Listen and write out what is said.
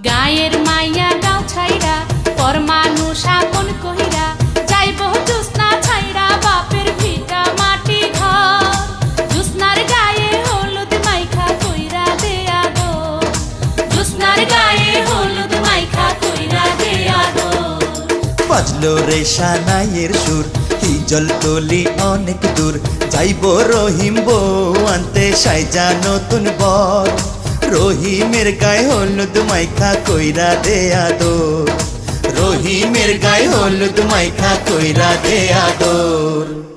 গায়ের মাইয়া গাও ছাইরা পর মানুষ আপন কহিরা যাইব জুসনা ছাইরা বাপের ভিটা মাটি ঘর জুসনার গায়ে হলুদ মাইখা কইরা দেয়া দো জুসনার গায়ে হলুদ মাইখা কইরা দেয়া দো বাজলো রে সানাইয়ের সুর হিজল তলি অনেক দূর যাইব রহিম বউ আনতে সাইজা নতুন বর রহিমের গায়ে হলুদ মাইখা কইরা দেয়া দোর রহিমের গায়ে হলুদ মাইখা কইরা দেয়া দোর।